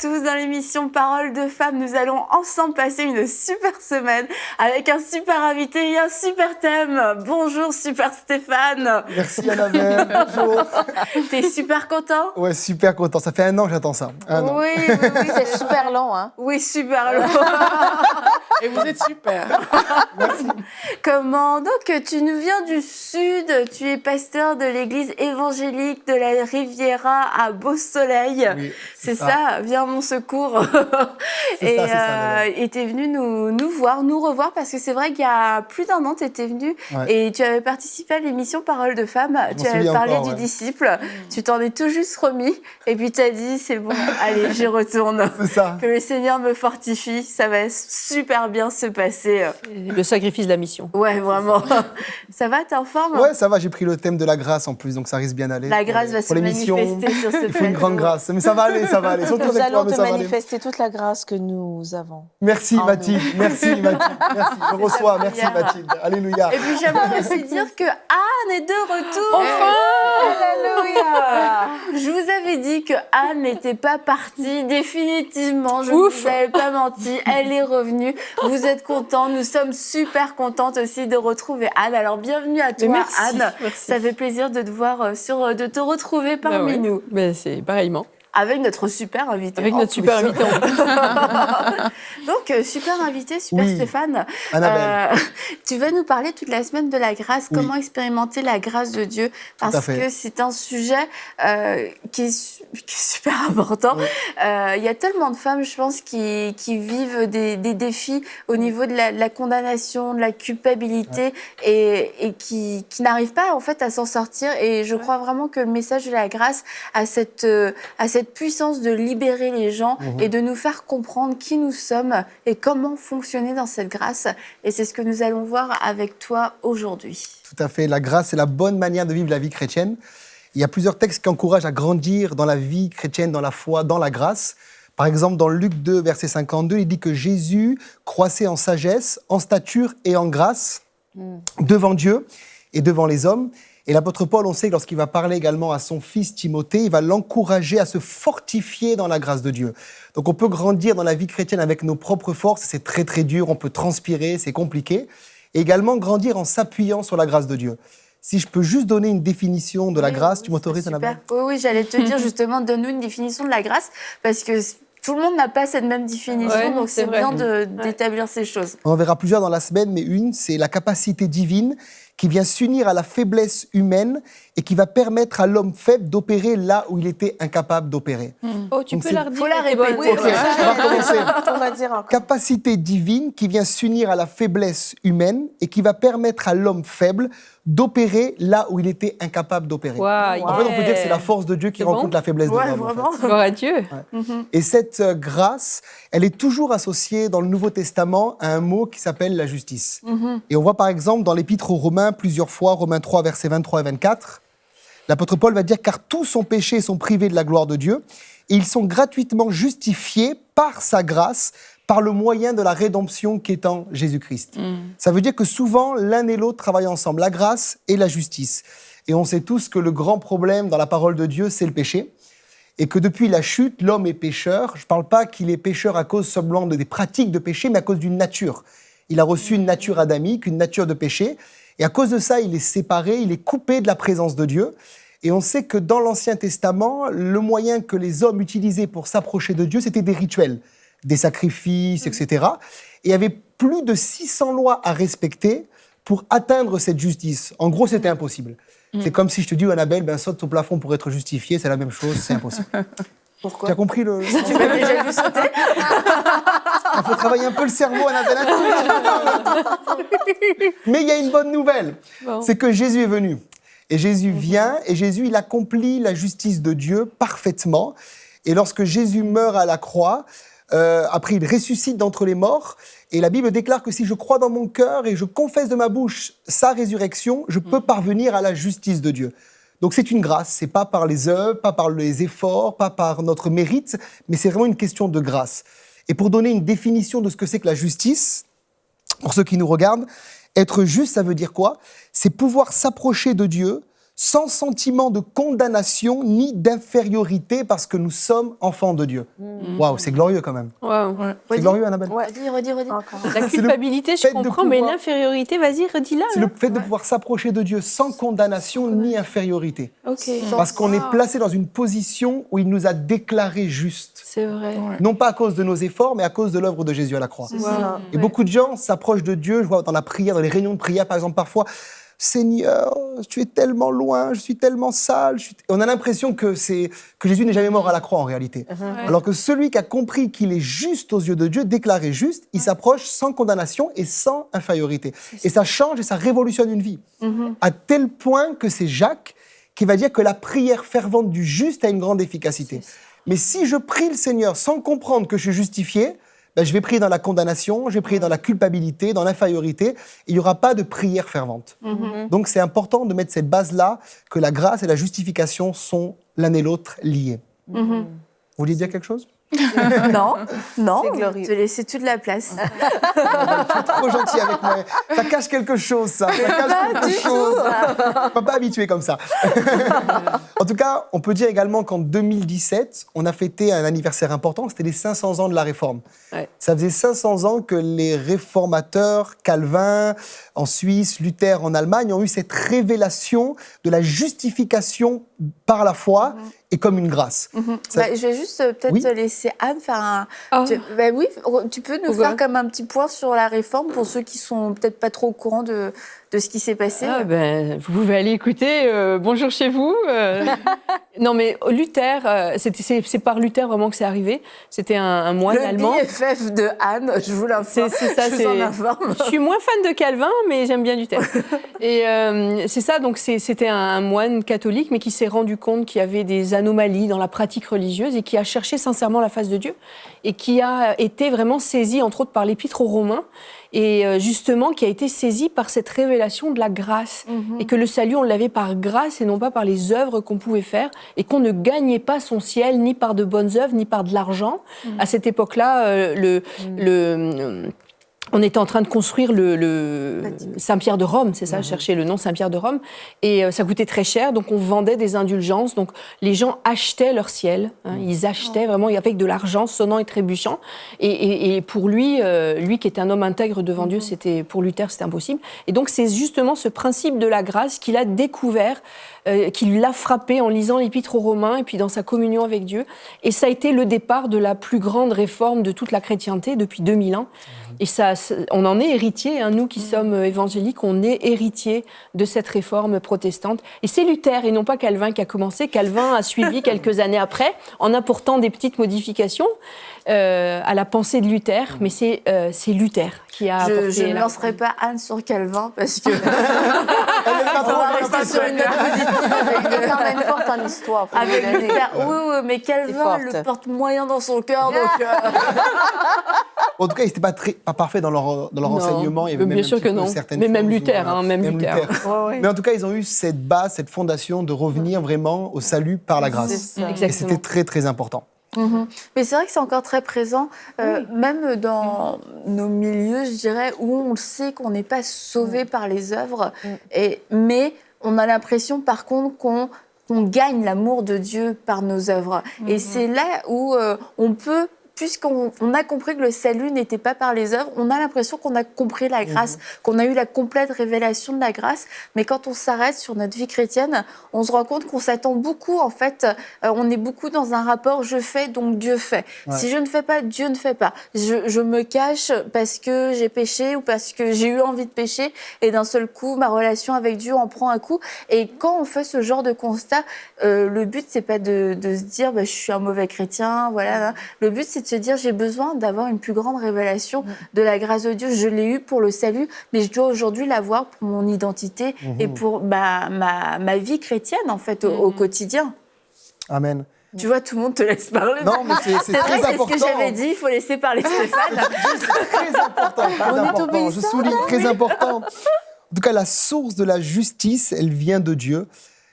tous, dans l'émission Paroles de Femmes, nous allons ensemble passer une super semaine avec un super invité et un super thème. Bonjour super Stéphane. Merci Annabelle, bonjour. T'es super content? Ouais, super content, ça fait 1 an que j'attends ça. 1 an. Oui, C'est super lent, hein. Oui, super long. Et vous êtes super. Merci. Comment? Donc, tu nous viens du Sud, tu es pasteur de l'église évangélique de la Riviera à Beau-Soleil. Oui, c'est ça, viens à mon secours. C'est ça, et tu es venu nous voir, nous revoir, parce que c'est vrai qu'il y a plus d'1 an, tu étais venu et tu avais participé à l'émission Paroles de Femmes. Tu avais parlé du disciple, tu t'en es tout juste remis et puis tu as dit, c'est bon, allez, j'y retourne. C'est ça. Que le Seigneur me fortifie, ça va super bien se passer. Le sacrifice de la mission. Ouais, vraiment. Ça va, t'es en forme? Ouais, ça va, j'ai pris le thème de la grâce en plus, donc ça risque bien d'aller. La grâce va se manifester sur ce plateau. Il faut une grande grâce, mais ça va aller, ça va aller. Surtout Nous avec toi, allons mais te ça va aller. manifester toute la grâce que nous avons. Merci Mathilde, merci Mathilde, merci. Je reçois, merci prière. Mathilde. Alléluia. Et puis j'aimerais aussi dire que Anne est de retour. Alléluia. Je vous avais dit que Anne n'était pas partie définitivement. Je ne vous avais pas menti. Elle est revenue. Vous êtes contents. Nous sommes super contentes aussi de retrouver Anne. Alors bienvenue à toi, Merci, Anne. merci. Ça fait plaisir de te voir de te retrouver parmi nous. Ben, c'est pareillement. Avec notre super invité. Avec en notre plus. super invité en plus. Donc, super invité, super Oui. Stéphane. Annabelle. Tu vas nous parler toute la semaine de la grâce, Oui. comment expérimenter la grâce de Dieu, à parce fait. que c'est un sujet qui est super important. Oui. Il y a tellement de femmes, je pense, qui vivent des défis au niveau de la condamnation, de la culpabilité, et qui n'arrivent pas en fait à s'en sortir. Et je crois vraiment que le message de la grâce a cette puissance de libérer les gens et de nous faire comprendre qui nous sommes et comment fonctionner dans cette grâce. Et c'est ce que nous allons voir avec toi aujourd'hui. Tout à fait, la grâce, c'est la bonne manière de vivre la vie chrétienne. Il y a plusieurs textes qui encouragent à grandir dans la vie chrétienne, dans la foi, dans la grâce. Par exemple, dans Luc 2, verset 52, il dit que Jésus croissait en sagesse, en stature et en grâce devant Dieu et devant les hommes. Et l'apôtre Paul, on sait que lorsqu'il va parler également à son fils Timothée, il va l'encourager à se fortifier dans la grâce de Dieu. Donc on peut grandir dans la vie chrétienne avec nos propres forces, c'est très très dur, on peut transpirer, c'est compliqué. Et également grandir en s'appuyant sur la grâce de Dieu. Si je peux juste donner une définition de la grâce, tu m'autorises, Annabelle ? Oui, j'allais te dire justement, donne-nous une définition de la grâce, parce que tout le monde n'a pas cette même définition, donc c'est bien d'établir ces choses. On en verra plusieurs dans la semaine, mais une, c'est la capacité divine qui vient s'unir à la faiblesse humaine et qui va permettre à l'homme faible d'opérer là où il était incapable d'opérer. Oh, tu Donc peux c'est- la redire. Faut la t'es bonne. répéter. Ok, on va commencer. On va dire encore. Capacité divine qui vient s'unir à la faiblesse humaine et qui va permettre à l'homme faible d'opérer là où il était incapable d'opérer. Waouh, En fait, on peut dire que c'est la force de Dieu qui C'est rencontre bon la faiblesse de Ouais, l'homme. en fait. vraiment. Gloire à Dieu. Et cette grâce, elle est toujours associée dans le Nouveau Testament à un mot qui s'appelle la justice. Et on voit par exemple dans l'Épître aux Romains plusieurs fois, Romains 3, versets 23 et 24, l'apôtre Paul va dire « Car tous ont péché et sont privés de la gloire de Dieu, et ils sont gratuitement justifiés par sa grâce, par le moyen de la rédemption qui est en Jésus-Christ. Ça veut dire que souvent, l'un et l'autre travaillent ensemble, la grâce et la justice. Et on sait tous que le grand problème dans la parole de Dieu, c'est le péché. Et que depuis la chute, l'homme est pécheur. Je ne parle pas qu'il est pécheur à cause seulement des pratiques de péché, mais à cause d'une nature. Il a reçu une nature adamique, une nature de péché. Et à cause de ça, il est séparé, il est coupé de la présence de Dieu. Et on sait que dans l'Ancien Testament, le moyen que les hommes utilisaient pour s'approcher de Dieu, c'était des rituels, des sacrifices, etc. Et il y avait plus de 600 lois à respecter pour atteindre cette justice. En gros, c'était impossible. C'est comme si je te dis, Annabelle, saute au plafond pour être justifié, c'est la même chose, c'est impossible. Pourquoi? Tu as compris le... Tu m'as déjà vu sauter? Il faut travailler un peu le cerveau, Annabelle. Mais il y a une bonne nouvelle, c'est que Jésus est venu. Et Jésus vient, et Jésus, il accomplit la justice de Dieu parfaitement. Et lorsque Jésus meurt à la croix, après il ressuscite d'entre les morts, et la Bible déclare que si je crois dans mon cœur et je confesse de ma bouche sa résurrection, je peux parvenir à la justice de Dieu. Donc c'est une grâce, c'est pas par les œuvres, pas par les efforts, pas par notre mérite, mais c'est vraiment une question de grâce. Et pour donner une définition de ce que c'est que la justice, pour ceux qui nous regardent, être juste, ça veut dire quoi? C'est pouvoir s'approcher de Dieu sans sentiment de condamnation ni d'infériorité parce que nous sommes enfants de Dieu. Waouh, c'est glorieux quand même. Wow. C'est glorieux, Annabelle. Ouais. Redis. Encore. La culpabilité, je fait de comprends, mais pouvoir- l'infériorité, vas-y, redis-la. C'est là. le fait de pouvoir s'approcher de Dieu sans condamnation ni infériorité. Ok. Parce qu'on est placé dans une position où il nous a déclarés justes. C'est vrai. Non pas à cause de nos efforts, mais à cause de l'œuvre de Jésus à la croix. C'est ça. Et beaucoup de gens s'approchent de Dieu, je vois dans la prière, dans les réunions de prière par exemple parfois, Seigneur, tu es tellement loin, je suis tellement sale. Et on a l'impression que Jésus n'est jamais mort à la croix en réalité. Alors que celui qui a compris qu'il est juste aux yeux de Dieu, déclaré juste, il s'approche sans condamnation et sans infériorité. Et ça change et ça révolutionne une vie. À tel point que c'est Jacques qui va dire que la prière fervente du juste a une grande efficacité. Mais si je prie le Seigneur sans comprendre que je suis justifié, ben je vais prier dans la condamnation, je vais prier dans la culpabilité, dans l'infériorité, et il n'y aura pas de prière fervente. Donc c'est important de mettre cette base-là, que la grâce et la justification sont l'un et l'autre liés. Vous vouliez dire quelque chose? Non, C'est glorieux. te laisser toute la place. Tu es trop gentil avec moi. Ça cache quelque chose, ça. Ça cache quelque chose. Je ne pas habitué comme ça. En tout cas, on peut dire également qu'en 2017, on a fêté un anniversaire important. C'était les 500 ans de la Réforme. Ouais. Ça faisait 500 ans que les réformateurs, Calvin en Suisse, Luther en Allemagne, ont eu cette révélation de la justification par la foi et comme une grâce. Ça- Je vais juste peut-être Oui. te laisser Anne faire un... Ah. Oui, tu peux nous Pourquoi faire comme un petit point sur la réforme pour ceux qui sont peut-être pas trop au courant de ce qui s'est passé. Ah, ben, vous pouvez aller écouter Bonjour chez vous. Non, mais Luther, c'est par Luther vraiment que c'est arrivé. C'était un moine Le allemand. BFF de Anne, je vous l'informe. C'est ça, je vous en informe. Je suis moins fan de Calvin, mais j'aime bien Luther. Et c'est ça, donc c'était un moine catholique, mais qui s'est rendu compte qu'il y avait des anomalies dans la pratique religieuse et qui a cherché sincèrement la face de Dieu et qui a été vraiment saisi, entre autres, par l'Épître aux Romains et justement qui a été saisi par cette révélation de la grâce et que le salut, on l'avait par grâce et non pas par les œuvres qu'on pouvait faire et qu'on ne gagnait pas son ciel ni par de bonnes œuvres ni par de l'argent. À cette époque-là, on était en train de construire le Saint-Pierre de Rome, c'est ça, je cherchais le nom Saint-Pierre de Rome, et ça coûtait très cher, donc on vendait des indulgences, donc les gens achetaient leur ciel, ils achetaient vraiment avec de l'argent sonnant et trébuchant, et pour lui qui était un homme intègre devant Dieu, pour Luther c'était impossible, et donc c'est justement ce principe de la grâce qu'il a découvert, qui l'a frappé en lisant l'Épître aux Romains et puis dans sa communion avec Dieu. Et ça a été le départ de la plus grande réforme de toute la chrétienté depuis 2000 ans. Et ça, on en est héritier, hein, nous qui sommes évangéliques, on est héritier de cette réforme protestante. Et c'est Luther et non pas Calvin qui a commencé. Calvin a suivi quelques années après en apportant des petites modifications à la pensée de Luther. Mais c'est Luther qui a apporté Je ne la lancerai pas Anne sur Calvin parce que Elle est pas on va trop rester sur une note positive Elle est quand même forte en histoire. faut avec le dire. Luther. Oui, mais Calvin C'est le forte. porte moyen dans son cœur. Donc, En tout cas, ils n'étaient pas parfaits dans leur Non, enseignement. Il y avait bien même sûr un petit que peu non. certaines Mais même choses où, Luther, hein, même Luther. Ouais, ouais. Mais en tout cas, ils ont eu cette base, cette fondation de revenir vraiment au salut par la C'est grâce. ça. Et Exactement. c'était très, très important. Mais c'est vrai que c'est encore très présent, même dans nos milieux, je dirais, où on sait qu'on n'est pas sauvé par les œuvres, mais on a l'impression, par contre, qu'on gagne l'amour de Dieu par nos œuvres. Et c'est là où on peut... Puisqu'on a compris que le salut n'était pas par les œuvres, on a l'impression qu'on a compris la grâce, qu'on a eu la complète révélation de la grâce. Mais quand on s'arrête sur notre vie chrétienne, on se rend compte qu'on s'attend beaucoup, en fait, on est beaucoup dans un rapport « je fais, donc Dieu fait ». Si je ne fais pas, Dieu ne fait pas. Je me cache parce que j'ai péché ou parce que j'ai eu envie de pécher et d'un seul coup, ma relation avec Dieu en prend un coup. Et quand on fait ce genre de constat, le but, c'est pas de se dire je suis un mauvais chrétien, voilà. Le but, c'est de se dire j'ai besoin d'avoir une plus grande révélation de la grâce de Dieu. Je l'ai eue pour le salut, mais je dois aujourd'hui l'avoir pour mon identité et pour ma vie chrétienne, en fait, au quotidien. Amen. Tu vois, tout le monde te laisse parler. Non, mais c'est C'est vrai, très c'est ce important. que j'avais dit, il faut laisser parler Stéphane. Très important, très important. Je souligne très important. En tout cas, la source de la justice, elle vient de Dieu.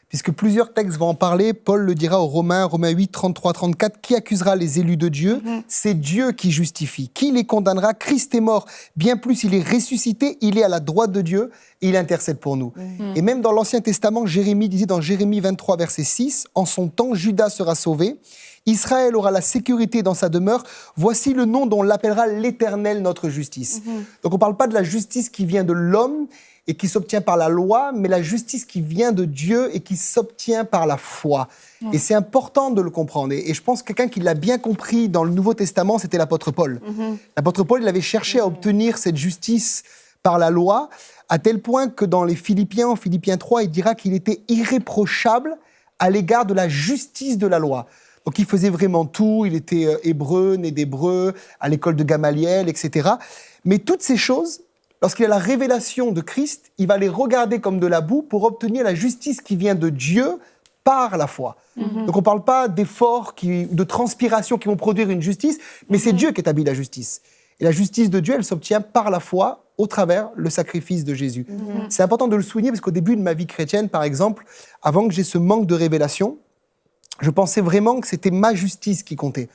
puisque plusieurs textes vont en parler. Paul le dira aux Romains 8, 33, 34. Qui accusera les élus de Dieu? C'est Dieu qui justifie. Qui les condamnera? Christ est mort. Bien plus, il est ressuscité, il est à la droite de Dieu et il intercède pour nous. Et même dans l'Ancien Testament, Jérémie disait dans Jérémie 23, verset 6, « En son temps, Judas sera sauvé. Israël aura la sécurité dans sa demeure. Voici le nom dont l'appellera l'Éternel, notre justice. » Donc on ne parle pas de la justice qui vient de l'homme et qui s'obtient par la loi, mais la justice qui vient de Dieu et qui s'obtient par la foi. Et c'est important de le comprendre. Et je pense que quelqu'un qui l'a bien compris dans le Nouveau Testament, c'était l'apôtre Paul. L'apôtre Paul, il avait cherché à obtenir cette justice par la loi, à tel point que dans les Philippiens, en Philippiens 3, il dira qu'il était irréprochable à l'égard de la justice de la loi. Donc il faisait vraiment tout, il était hébreu, né d'hébreu, à l'école de Gamaliel, etc. Mais toutes ces choses, lorsqu'il a la révélation de Christ, il va les regarder comme de la boue pour obtenir la justice qui vient de Dieu par la foi. Donc on ne parle pas d'efforts, de transpiration qui vont produire une justice, mais c'est Dieu qui établit la justice. Et la justice de Dieu, elle s'obtient par la foi, au travers le sacrifice de Jésus. C'est important de le souligner parce qu'au début de ma vie chrétienne, par exemple, avant que j'ai ce manque de révélation, je pensais vraiment que c'était ma justice qui comptait,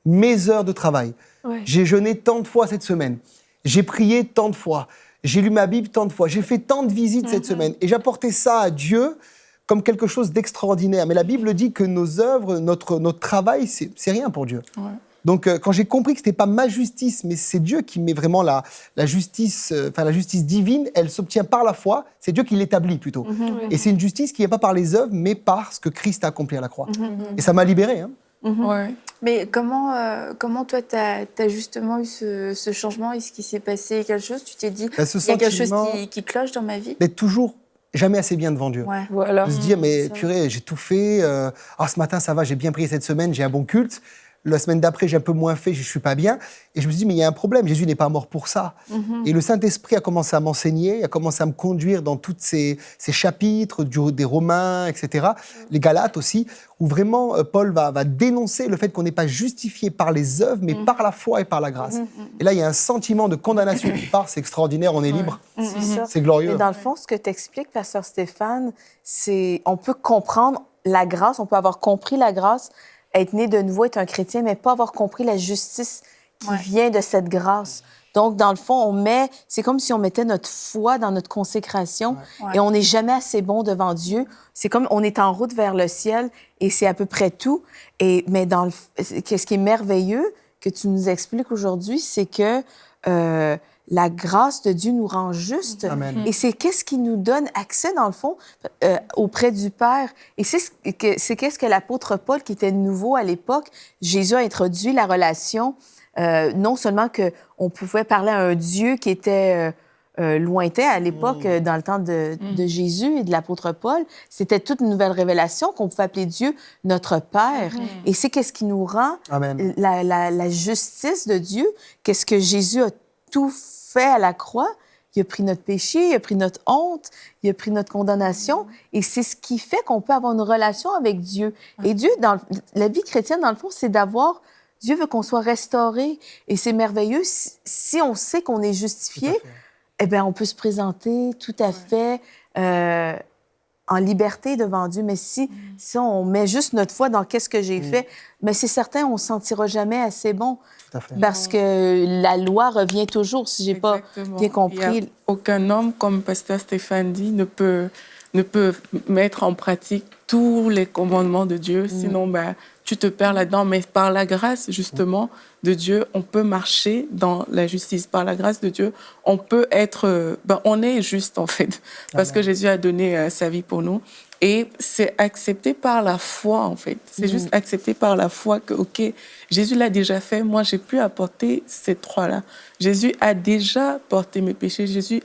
mes heures de travail. Ouais. J'ai jeûné tant de fois cette semaine, j'ai prié tant de fois, j'ai lu ma Bible tant de fois, j'ai fait tant de visites cette semaine, et j'apportais ça à Dieu comme quelque chose d'extraordinaire. Mais la Bible dit que nos œuvres, notre travail, c'est rien pour Dieu. Ouais. Donc, quand j'ai compris que ce n'était pas ma justice, mais c'est Dieu qui met vraiment la justice, la justice divine, elle s'obtient par la foi, c'est Dieu qui l'établit plutôt. Et c'est une justice qui n'est pas par les œuvres, mais par ce que Christ a accompli à la croix. Et ça m'a libéré. Hein. Ouais. Mais comment toi, tu as justement eu ce changement? Est-ce qu'il s'est passé quelque chose? Tu t'es dit, il y a quelque chose qui cloche dans ma vie? D'être toujours jamais assez bien devant Dieu. Ouais. Voilà. De se dire, mais purée, j'ai tout fait. Ce matin, ça va, j'ai bien prié cette semaine, j'ai un bon culte. La semaine d'après, j'ai un peu moins fait, je ne suis pas bien. Et je me suis dit, mais il y a un problème, Jésus n'est pas mort pour ça. Et le Saint-Esprit a commencé à m'enseigner, a commencé à me conduire dans tous ces chapitres des Romains, etc., les Galates aussi, où vraiment Paul va dénoncer le fait qu'on n'est pas justifié par les œuvres, mais par la foi et par la grâce. Et là, il y a un sentiment de condamnation qui part, c'est extraordinaire, on est libre. C'est glorieux. Mais dans le fond, ce que tu expliques, Pasteur Stéphane, c'est on peut comprendre la grâce, on peut avoir compris la grâce, être né de nouveau, être un chrétien, mais pas avoir compris la justice qui vient de cette grâce. Donc, dans le fond, c'est comme si on mettait notre foi dans notre consécration et on n'est jamais assez bon devant Dieu. C'est comme on est en route vers le ciel et c'est à peu près tout. Mais ce qui est merveilleux que tu nous expliques aujourd'hui, c'est que la grâce de Dieu nous rend justes. Amen. Et c'est qu'est-ce qui nous donne accès, dans le fond, auprès du Père. Et c'est qu'est-ce que l'apôtre Paul, qui était nouveau à l'époque, Jésus a introduit la relation, non seulement qu'on pouvait parler à un Dieu qui était lointain à l'époque, dans le temps de Jésus et de l'apôtre Paul, c'était toute une nouvelle révélation qu'on pouvait appeler Dieu notre Père. Et c'est qu'est-ce qui nous rend la justice de Dieu, qu'est-ce que Jésus a tout fait à la croix. Il a pris notre péché, il a pris notre honte, il a pris notre condamnation. Et c'est ce qui fait qu'on peut avoir une relation avec Dieu. Et Dieu, dans la vie chrétienne, dans le fond, c'est d'avoir... Dieu veut qu'on soit restauré. Et c'est merveilleux. Si on sait qu'on est justifié, eh bien, on peut se présenter tout à fait en liberté devant Dieu. Mais si on met juste notre foi dans qu'est-ce que j'ai fait, mais c'est certain, on ne se sentira jamais assez bon. Parce que la loi revient toujours, si je n'ai pas bien compris. Aucun homme, comme Pasteur Stéphane dit, ne peut mettre en pratique tous les commandements de Dieu, sinon tu te perds là-dedans. Mais par la grâce, justement, de Dieu, on peut marcher dans la justice. Par la grâce de Dieu, on peut être... on est juste, en fait, parce que Jésus a donné sa vie pour nous. Et c'est accepté par la foi, en fait. C'est juste accepté par la foi que, OK, Jésus l'a déjà fait, moi, j'ai plus à porter ces trois-là. Jésus a déjà porté mes péchés, Jésus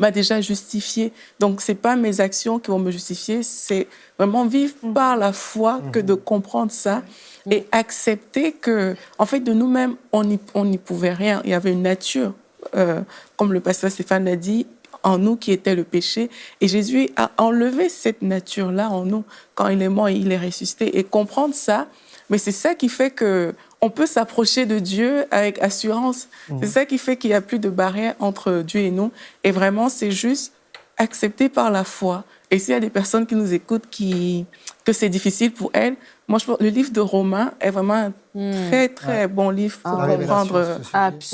m'a déjà justifié. Donc, c'est pas mes actions qui vont me justifier, c'est vraiment vivre par la foi que de comprendre ça et accepter que, en fait, de nous-mêmes, on n'y pouvait rien. Il y avait une nature, comme le pasteur Stéphane a dit, en nous qui était le péché. Et Jésus a enlevé cette nature-là en nous. Quand il est mort, il est ressuscité. Et comprendre ça, mais c'est ça qui fait qu'on peut s'approcher de Dieu avec assurance. C'est ça qui fait qu'il n'y a plus de barrière entre Dieu et nous. Et vraiment, c'est juste accepter par la foi. Et s'il y a des personnes qui nous écoutent que c'est difficile pour elles, moi, je pense que le livre de Romains est vraiment un très, très bon livre pour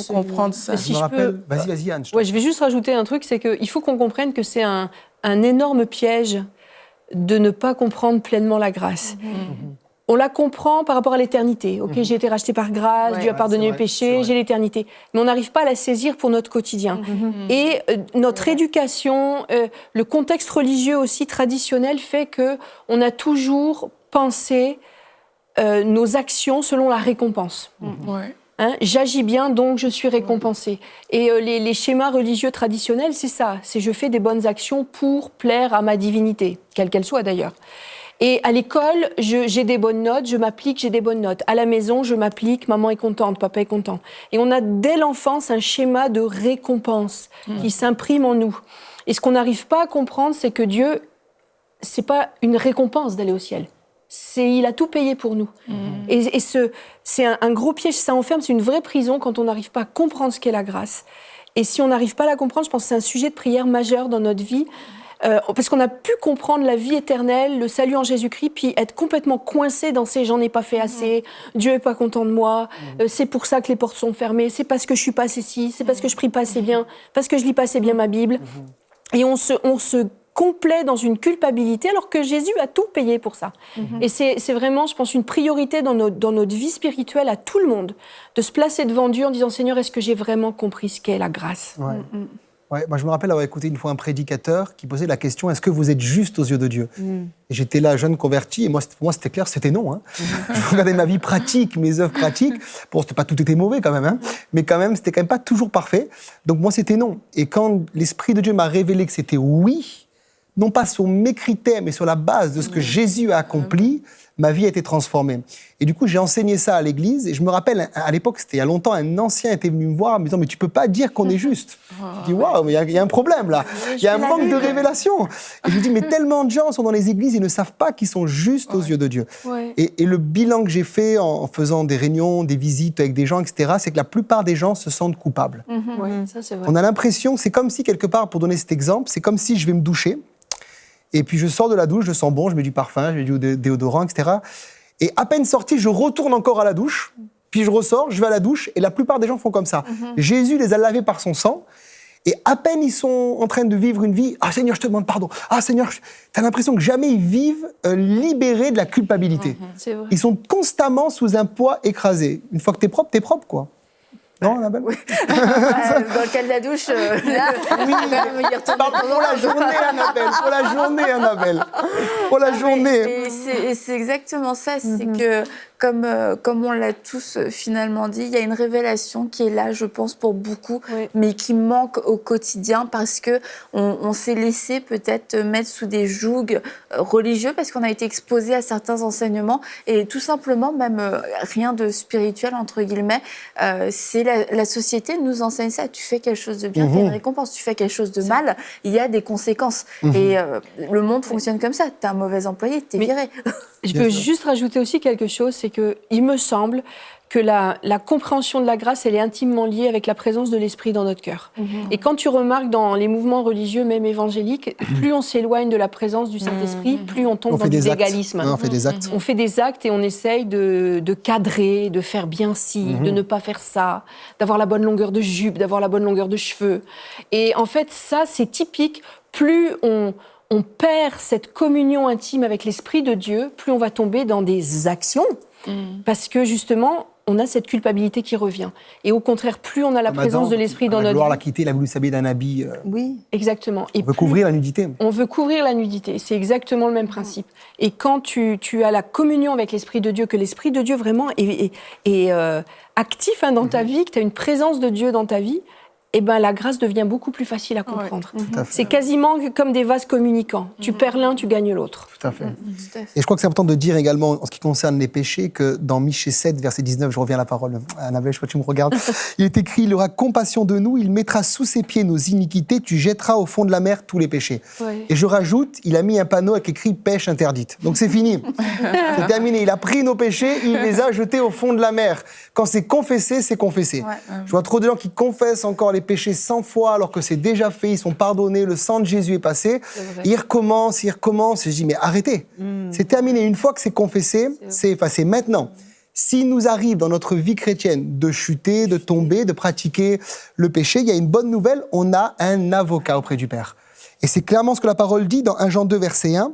comprendre ça. Si Je me je rappelle... peux- Vas-y, Anne. Ouais, je vais juste rajouter un truc, c'est qu'il faut qu'on comprenne que c'est un énorme piège de ne pas comprendre pleinement la grâce. On la comprend par rapport à l'éternité. Ok, j'ai été racheté par grâce, Dieu a pardonné c'est le vrai, c'est péché, vrai. j'ai l'éternité. Mais on n'arrive pas à la saisir pour notre quotidien. Et notre éducation, le contexte religieux aussi traditionnel fait que on a toujours pensé nos actions selon la récompense. Ouais. Hein, j'agis bien, donc je suis récompensé. Et les schémas religieux traditionnels, c'est ça. C'est je fais des bonnes actions pour plaire à ma divinité, quelle qu'elle soit d'ailleurs. Et à l'école, j'ai des bonnes notes, je m'applique, j'ai des bonnes notes. À la maison, je m'applique, maman est contente, papa est content. Et on a dès l'enfance un schéma de récompense qui s'imprime en nous. Et ce qu'on n'arrive pas à comprendre, c'est que Dieu, c'est pas une récompense d'aller au ciel. Il a tout payé pour nous. Et c'est un gros piège, ça enferme, c'est une vraie prison quand on n'arrive pas à comprendre ce qu'est la grâce. Et si on n'arrive pas à la comprendre, je pense que c'est un sujet de prière majeur dans notre vie. Parce qu'on a pu comprendre la vie éternelle, le salut en Jésus-Christ, puis être complètement coincé dans ces « j'en ai pas fait assez, Dieu est pas content de moi, c'est pour ça que les portes sont fermées, c'est parce que je suis pas assez ci, c'est parce que je prie pas assez bien, parce que je lis pas assez bien ma Bible ». Et on se complaît dans une culpabilité alors que Jésus a tout payé pour ça. Et c'est vraiment, je pense, une priorité dans notre vie spirituelle à tout le monde, de se placer devant Dieu en disant « Seigneur, est-ce que j'ai vraiment compris ce qu'est la grâce ?» Ouais, moi, je me rappelle avoir écouté une fois un prédicateur qui posait la question « Est-ce que vous êtes juste aux yeux de Dieu ?» Et j'étais là, jeune converti, et pour moi, c'était clair, c'était non. Hein. Je regardais ma vie pratique, mes œuvres pratiques. Bon, c'était pas tout était mauvais quand même, hein, mais quand même, c'était quand même pas toujours parfait. Donc moi, c'était non. Et quand l'Esprit de Dieu m'a révélé que c'était oui, non pas sur mes critères, mais sur la base de ce que Jésus a accompli, ma vie a été transformée. Et du coup, j'ai enseigné ça à l'église. Et je me rappelle, à l'époque, c'était il y a longtemps, un ancien était venu me voir en me disant « Mais tu peux pas dire qu'on est juste. » Je dis « Waouh, mais il y a un problème là. Il y a un manque de révélation. » Et je lui dis « Mais tellement de gens sont dans les églises et ne savent pas qu'ils sont justes aux yeux de Dieu. Ouais. » Et le bilan que j'ai fait en faisant des réunions, des visites avec des gens, etc., c'est que la plupart des gens se sentent coupables. Ouais, ça c'est vrai. On a l'impression, c'est comme si, quelque part, pour donner cet exemple, c'est comme si je vais me doucher, et puis je sors de la douche, je sens bon, je mets du parfum, je mets du déodorant, etc. Et à peine sorti, je retourne encore à la douche, puis je ressors, je vais à la douche, et la plupart des gens font comme ça. Jésus les a lavés par son sang, et à peine ils sont en train de vivre une vie, « Ah Seigneur, je te demande pardon. Ah Seigneur, t'as l'impression que jamais ils vivent libérés de la culpabilité. C'est vrai. Ils sont constamment sous un poids écrasé. Une fois que t'es propre, quoi. Non, Annabelle? Dans le cas de la douche, là, Oui, pour la journée, Annabelle. Pour la journée, Annabelle. Pour la journée. Et c'est exactement ça. C'est que, comme on l'a tous finalement dit, il y a une révélation qui est là, je pense, pour beaucoup, mais qui manque au quotidien parce que on s'est laissé peut-être mettre sous des jougs religieux parce qu'on a été exposé à certains enseignements et tout simplement, même rien de spirituel, entre guillemets, c'est la société nous enseigne ça. Tu fais quelque chose de bien, tu as une récompense. Tu fais quelque chose de mal, il y a des conséquences. Et le monde fonctionne comme ça. Tu es un mauvais employé, tu es viré. Je peux juste rajouter aussi quelque chose, c'est qu'il me semble que la compréhension de la grâce, elle est intimement liée avec la présence de l'Esprit dans notre cœur. Et quand tu remarques dans les mouvements religieux, même évangéliques, plus on s'éloigne de la présence du Saint-Esprit, plus on tombe dans du légalisme. On fait des actes. On fait des actes et on essaye de cadrer, de faire bien ci, de ne pas faire ça, d'avoir la bonne longueur de jupe, d'avoir la bonne longueur de cheveux. Et en fait, ça, c'est typique. Plus on perd cette communion intime avec l'Esprit de Dieu, plus on va tomber dans des actions, parce que justement, on a cette culpabilité qui revient. Et au contraire, plus on a la présence de l'Esprit dans notre vie. vie... l'a quitté, il a voulu s'habiller d'un habit... Oui, exactement. On veut couvrir la nudité. On veut couvrir la nudité, c'est exactement le même principe. Et quand tu as la communion avec l'Esprit de Dieu, que l'Esprit de Dieu vraiment est actif dans ta vie, que tu as une présence de Dieu dans ta vie, eh ben, la grâce devient beaucoup plus facile à comprendre. C'est quasiment comme des vases communicants. Tu perds l'un, tu gagnes l'autre. Tout à fait. Et je crois que c'est important de dire également, en ce qui concerne les péchés, que dans Michée 7, verset 19, je reviens à la parole, Annabelle, je crois que tu me regardes, il est écrit « Il aura compassion de nous, il mettra sous ses pieds nos iniquités, tu jetteras au fond de la mer tous les péchés. Et je rajoute, il a mis un panneau avec écrit « Pêche interdite ». Donc c'est fini. C'est terminé. Il a pris nos péchés, il les a jetés au fond de la mer. Quand c'est confessé, c'est confessé. Je vois trop de gens qui confessent encore les les péchés 100 fois alors que c'est déjà fait, ils sont pardonnés, le sang de Jésus est passé. Ils recommencent. Et je dis, mais arrêtez. C'est terminé. Une fois que c'est confessé, c'est effacé. Maintenant, s'il nous arrive dans notre vie chrétienne de chuter, de tomber, de pratiquer le péché, il y a une bonne nouvelle, on a un avocat auprès du Père. Et c'est clairement ce que la parole dit dans 1 Jean 2, verset 1.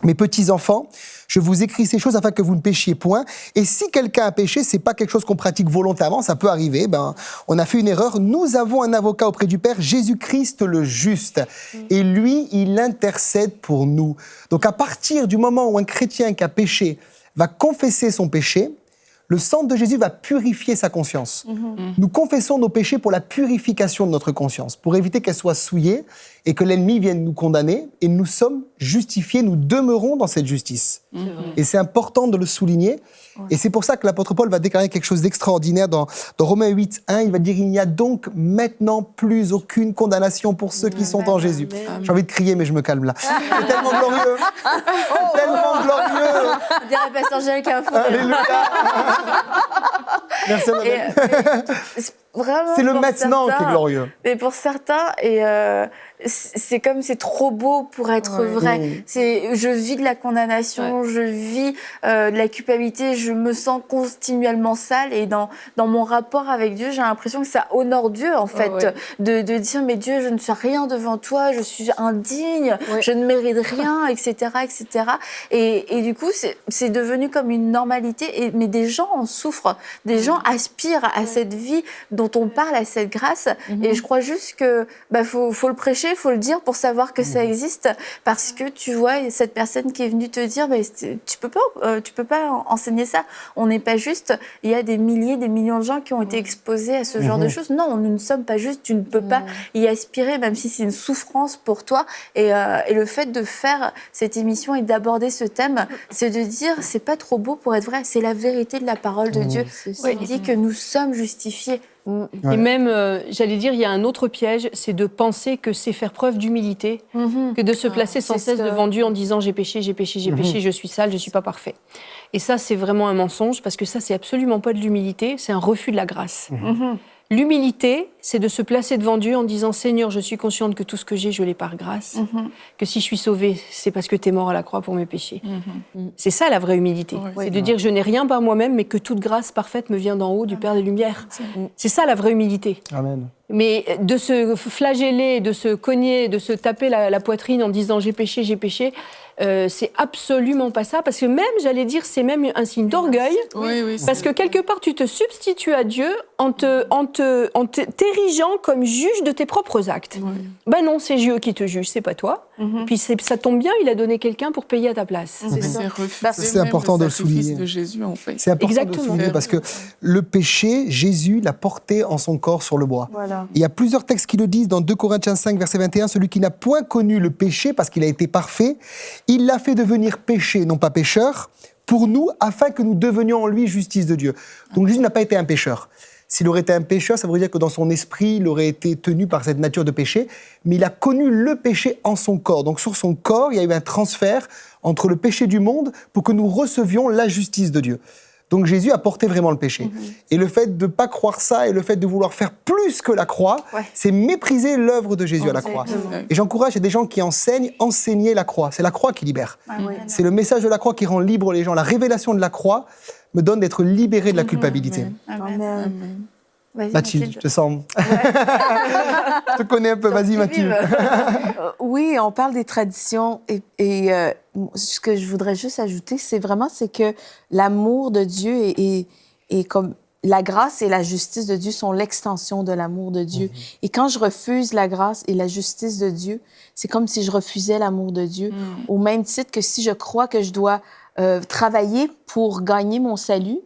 Mes petits enfants, je vous écris ces choses afin que vous ne péchiez point. Et si quelqu'un a péché, c'est pas quelque chose qu'on pratique volontairement, ça peut arriver. On a fait une erreur. Nous avons un avocat auprès du Père, Jésus-Christ le juste. Et lui, il intercède pour nous. Donc à partir du moment où un chrétien qui a péché va confesser son péché, le sang de Jésus va purifier sa conscience. Nous confessons nos péchés pour la purification de notre conscience, pour éviter qu'elle soit souillée et que l'ennemi vienne nous condamner. Et nous sommes justifiés, nous demeurons dans cette justice. Et c'est important de le souligner. Et c'est pour ça que l'apôtre Paul va déclarer quelque chose d'extraordinaire dans Romains 8, 1. Il va dire « Il n'y a donc maintenant plus aucune condamnation pour ceux qui sont en Jésus. » J'ai envie de crier, mais je me calme là. C'est tellement glorieux. C'est tellement glorieux. On dirait Pasteur Gilles qui a un fou. Alléluia. Merci, Vraiment, c'est le pour maintenant certains, qui est glorieux. Mais pour certains, c'est comme c'est trop beau pour être vrai. Je vis de la condamnation, je vis de la culpabilité, je me sens continuellement sale. Et dans mon rapport avec Dieu, j'ai l'impression que ça honore Dieu, en fait, de dire, mais Dieu, je ne suis rien devant toi, je suis indigne, je ne mérite rien, etc., etc. Et du coup, c'est devenu comme une normalité. Mais des gens en souffrent, des gens aspirent à cette vie dont on parle, à cette grâce. Et je crois juste que faut le prêcher, il faut le dire pour savoir que ça existe, parce que tu vois cette personne qui est venue te dire tu peux pas enseigner ça, on n'est pas juste. Il y a des milliers, des millions de gens qui ont été exposés à ce genre de choses. Non, nous ne sommes pas juste, tu ne peux pas y aspirer, même si c'est une souffrance pour toi. Et le fait de faire cette émission et d'aborder ce thème, c'est de dire c'est pas trop beau pour être vrai, c'est la vérité de la parole de Dieu qui dit que nous sommes justifiés. Et même, j'allais dire, il y a un autre piège, c'est de penser que c'est faire preuve d'humilité, que de se placer sans cesse devant Dieu en disant j'ai péché, je suis sale, je suis pas parfait. Et ça, c'est vraiment un mensonge, parce que ça, c'est absolument pas de l'humilité, c'est un refus de la grâce. L'humilité, c'est de se placer devant Dieu en disant « Seigneur, je suis consciente que tout ce que j'ai, je l'ai par grâce. Que si je suis sauvée, c'est parce que tu es mort à la croix pour mes péchés. C'est ça la vraie humilité. C'est de dire « Je n'ai rien par moi-même, mais que toute grâce parfaite me vient d'en haut, du Père des Lumières. » C'est ça la vraie humilité. Amen. Mais de se flageller, de se cogner, de se taper la poitrine en disant « J'ai péché », c'est absolument pas ça. Parce que même, j'allais dire, c'est même un signe d'orgueil. Parce que quelque part, tu te substitues à Dieu en t'érigeant comme juge de tes propres actes. Ben non, c'est Dieu qui te juge, c'est pas toi. Puis ça tombe bien, il a donné quelqu'un pour payer à ta place. C'est important de le souligner. De Jésus, en fait. C'est important de le souligner parce que le péché, Jésus l'a porté en son corps sur le bois. Voilà. Il y a plusieurs textes qui le disent dans 2 Corinthiens 5, verset 21, celui qui n'a point connu le péché parce qu'il a été parfait, il l'a fait devenir péché, non pas pécheur, pour nous, afin que nous devenions en lui justice de Dieu. Donc Jésus n'a pas été un pécheur. S'il aurait été un pécheur, ça veut dire que dans son esprit, il aurait été tenu par cette nature de péché, mais il a connu le péché en son corps. Donc sur son corps, il y a eu un transfert entre le péché du monde pour que nous recevions la justice de Dieu. Donc Jésus a porté vraiment le péché. Et le fait de ne pas croire ça et le fait de vouloir faire plus que la croix, c'est mépriser l'œuvre de Jésus à la croix. Et j'encourage, il y a des gens qui enseigner la croix. C'est la croix qui libère. C'est le message de la croix qui rend libre les gens. La révélation de la croix me donne d'être libéré de la culpabilité. Amen. Mathilde, je te sens. Je te connais un peu, vas-y Mathilde. Oui, on parle des traditions et ce que je voudrais juste ajouter, c'est que l'amour de Dieu est comme la grâce et la justice de Dieu sont l'extension de l'amour de Dieu. Et quand je refuse la grâce et la justice de Dieu, c'est comme si je refusais l'amour de Dieu. Au même titre que si je crois que je dois travailler pour gagner mon salut,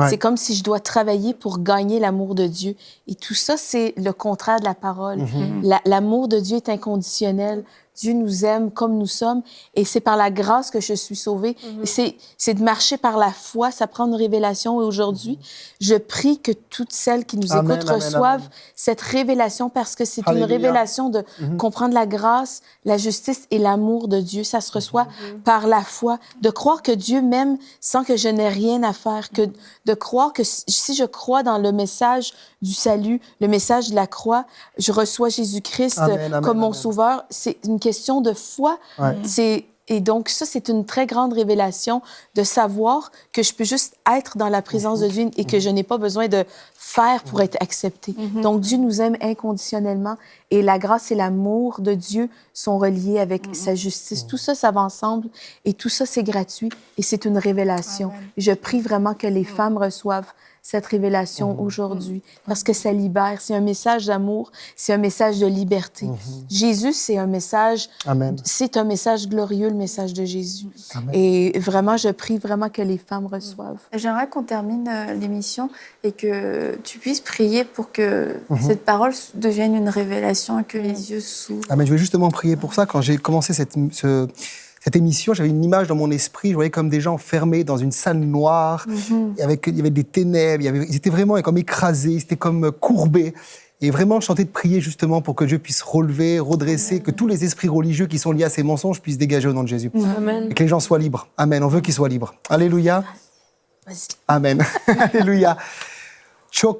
c'est comme si je dois travailler pour gagner l'amour de Dieu. Et tout ça, c'est le contraire de la parole. L'amour de Dieu est inconditionnel. Dieu nous aime comme nous sommes et c'est par la grâce que je suis sauvée. Et c'est de marcher par la foi, ça prend une révélation. Et aujourd'hui, je prie que toutes celles qui nous écoutent reçoivent cette révélation parce que c'est une révélation de comprendre la grâce, la justice et l'amour de Dieu. Ça se reçoit par la foi, de croire que Dieu m'aime sans que je n'ai rien à faire, que de croire que si je crois dans le message du salut, le message de la croix, je reçois Jésus-Christ comme mon sauveur. C'est une question de foi. Et donc, ça, c'est une très grande révélation de savoir que je peux juste être dans la présence de Dieu et que je n'ai pas besoin de faire pour être accepté. Donc, Dieu nous aime inconditionnellement et la grâce et l'amour de Dieu sont reliés avec sa justice. Tout ça, ça va ensemble et tout ça, c'est gratuit et c'est une révélation. Je prie vraiment que les femmes reçoivent cette révélation aujourd'hui, parce que ça libère. C'est un message d'amour, c'est un message de liberté. Jésus, c'est un message, c'est un message glorieux, le message de Jésus. Et vraiment, je prie vraiment que les femmes reçoivent. J'aimerais qu'on termine l'émission et que tu puisses prier pour que cette parole devienne une révélation et que les yeux s'ouvrent. Je vais justement prier pour ça. Quand j'ai commencé cette émission, j'avais une image dans mon esprit, je voyais comme des gens fermés dans une salle noire, il y avait des ténèbres, ils étaient vraiment comme écrasés, ils étaient comme courbés. Et vraiment, je tentais de prier justement pour que Dieu puisse relever, redresser, que tous les esprits religieux qui sont liés à ces mensonges puissent dégager au nom de Jésus. Amen. Et que les gens soient libres. Amen. On veut qu'ils soient libres. Alléluia. Amen. Alléluia. Jesus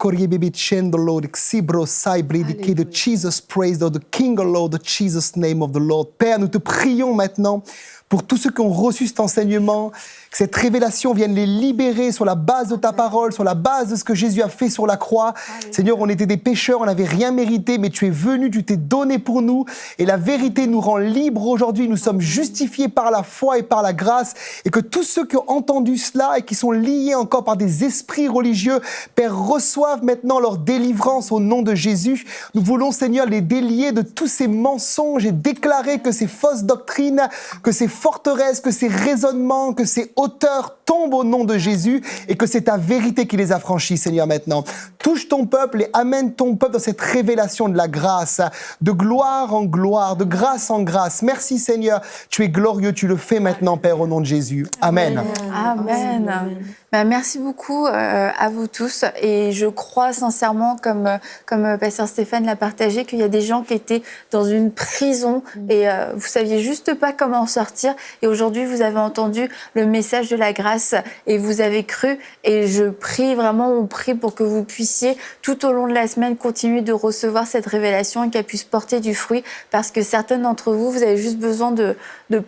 praise the King of Lord, the Jesus name of the Lord. Père, nous te prions maintenant pour tous ceux qui ont reçu cet enseignement, que cette révélation vienne les libérer sur la base de ta parole, sur la base de ce que Jésus a fait sur la croix. Seigneur, on était des pécheurs, on n'avait rien mérité, mais tu es venu, tu t'es donné pour nous, et la vérité nous rend libres aujourd'hui. Nous sommes justifiés par la foi et par la grâce, et que tous ceux qui ont entendu cela et qui sont liés encore par des esprits religieux, Père, reçoivent maintenant leur délivrance au nom de Jésus. Nous voulons, Seigneur, les délier de tous ces mensonges et déclarer que ces fausses doctrines, que ces forteresses, que ces raisonnements, que ces hauteurs tombent au nom de Jésus et que c'est ta vérité qui les affranchit, Seigneur, maintenant. Touche ton peuple et amène ton peuple dans cette révélation de la grâce, de gloire en gloire, de grâce en grâce. Merci, Seigneur. Tu es glorieux, tu le fais maintenant, Père, au nom de Jésus. Amen. Amen. Merci beaucoup à vous tous et je crois sincèrement, comme Pasteur Stéphane l'a partagé, qu'il y a des gens qui étaient dans une prison et vous saviez juste pas comment en sortir et aujourd'hui vous avez entendu le message de la grâce et vous avez cru et je prie vraiment, on prie pour que vous puissiez tout au long de la semaine continuer de recevoir cette révélation et qu'elle puisse porter du fruit parce que certaines d'entre vous, vous avez juste besoin de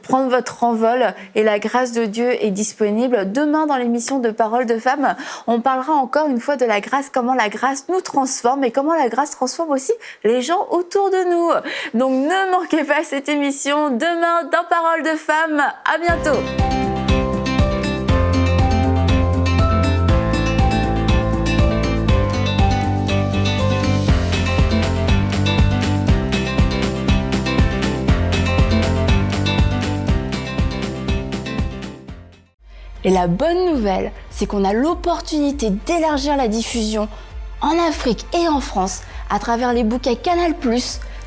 prendre votre envol et la grâce de Dieu est disponible. Demain dans l'émission de Paroles de femmes, on parlera encore une fois de la grâce, comment la grâce nous transforme et comment la grâce transforme aussi les gens autour de nous. Donc ne manquez pas cette émission demain dans Paroles de femmes. À bientôt. Et la bonne nouvelle, c'est qu'on a l'opportunité d'élargir la diffusion en Afrique et en France à travers les bouquets Canal+,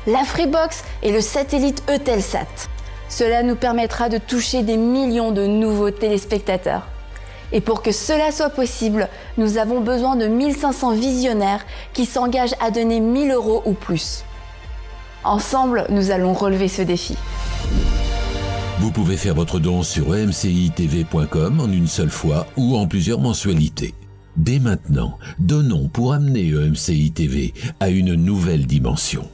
la Freebox et le satellite Eutelsat. Cela nous permettra de toucher des millions de nouveaux téléspectateurs. Et pour que cela soit possible, nous avons besoin de 1500 visionnaires qui s'engagent à donner 1 000 € ou plus. Ensemble, nous allons relever ce défi. Vous pouvez faire votre don sur emcitv.com en une seule fois ou en plusieurs mensualités. Dès maintenant, donnons pour amener EMCI TV à une nouvelle dimension.